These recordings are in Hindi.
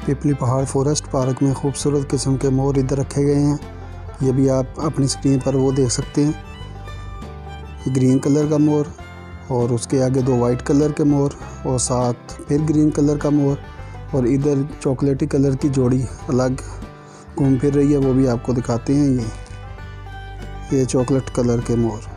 पिपली पहाड़ फॉरेस्ट पार्क में खूबसूरत किस्म के मोर इधर रखे गए हैं। ये भी आप अपनी स्क्रीन पर वो देख सकते हैं। ग्रीन कलर का मोर और उसके आगे दो वाइट कलर के मोर और साथ फिर ग्रीन कलर का मोर और इधर चॉकलेटी कलर की जोड़ी अलग घूम फिर रही है, वो भी आपको दिखाते हैं। ये चॉकलेट कलर के मोर।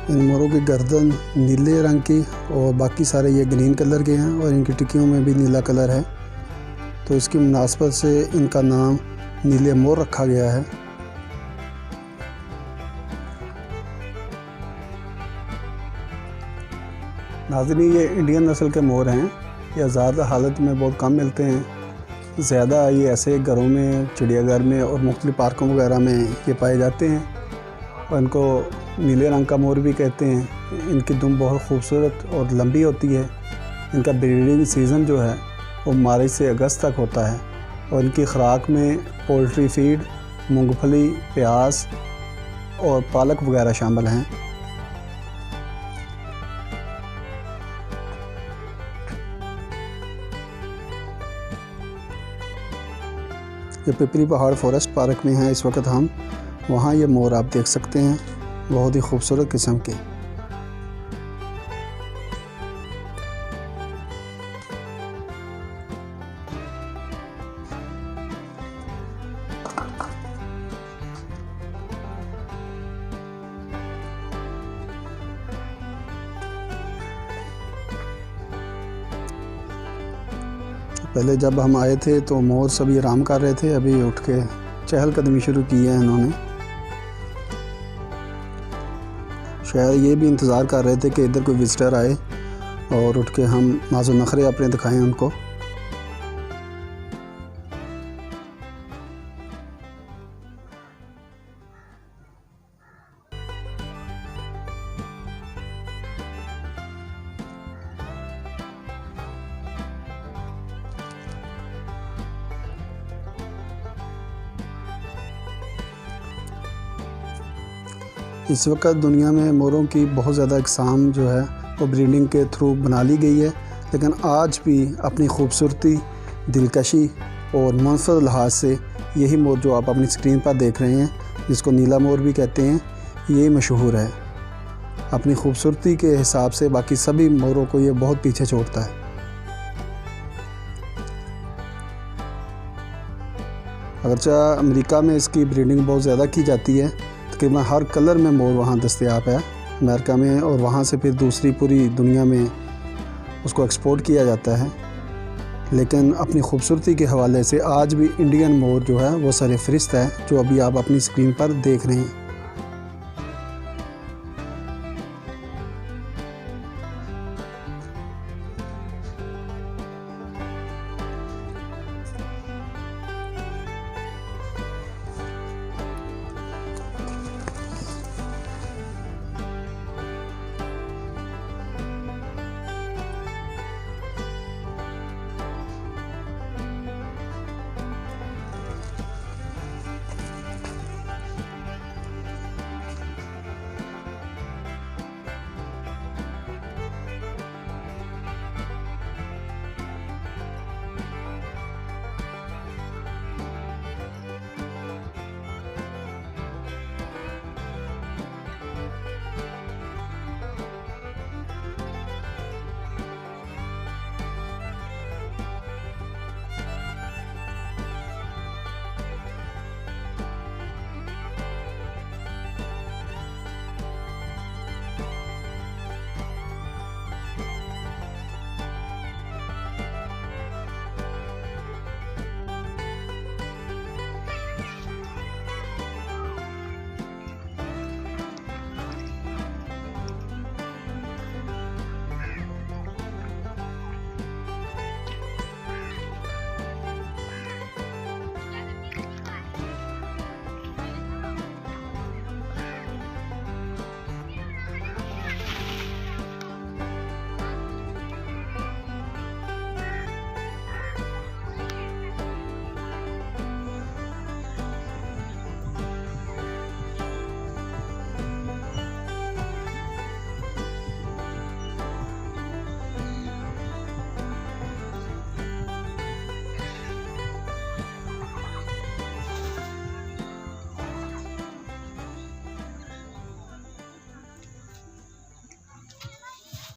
इन मोरों की गर्दन नीले रंग की और बाकी सारे ये ग्रीन कलर के हैं और इनकी टिक्कियों में भी नीला कलर है, तो इसकी मुनासबत से इनका नाम नीले मोर रखा गया है। नाज़रीन, ये इंडियन नस्ल के मोर हैं। ये आज़ाद हालत में बहुत कम मिलते हैं। ज़्यादा ये ऐसे घरों में, चिड़ियाघर में और मुख्तलिफ पार्कों वगैरह में ये पाए जाते हैं और इनको नीले रंग का मोर भी कहते हैं। इनकी दुम बहुत खूबसूरत और लंबी होती है। इनका ब्रीडिंग सीज़न जो है वो मार्च से अगस्त तक होता है और इनकी खुराक में पोल्ट्री फीड, मूंगफली, प्याज और पालक वगैरह शामिल हैं। ये पिपली पहाड़ फॉरेस्ट पार्क में है इस वक्त हम। वहाँ ये मोर आप देख सकते हैं, बहुत ही खूबसूरत किस्म के। पहले जब हम आए थे तो मोर सभी आराम कर रहे थे, अभी उठ के चहलकदमी शुरू की है इन्होंने। शायद ये भी इंतज़ार कर रहे थे कि इधर कोई विज़िटर आए और उठ के हम नाज़ो नखरे अपने दिखाएं उनको। इस वक्त दुनिया में मोरों की बहुत ज़्यादा अक़साम जो है वो ब्रीडिंग के थ्रू बना ली गई है, लेकिन आज भी अपनी खूबसूरती, दिलकशी और मुनफ़रद लिहाज से यही मोर जो आप अपनी स्क्रीन पर देख रहे हैं, जिसको नीला मोर भी कहते हैं, ये मशहूर है। अपनी खूबसूरती के हिसाब से बाकी सभी मोरों को ये बहुत पीछे छोड़ता है। अगरचा अमेरिका में इसकी ब्रीडिंग बहुत ज़्यादा की जाती है, तकरीबन हर कलर में मोर वहाँ दस्तयाब है अमेरिका में, और वहाँ से फिर दूसरी पूरी दुनिया में उसको एक्सपोर्ट किया जाता है। लेकिन अपनी खूबसूरती के हवाले से आज भी इंडियन मोर जो है वो सर फ़हरिस्त है, जो अभी आप अपनी स्क्रीन पर देख रहे हैं।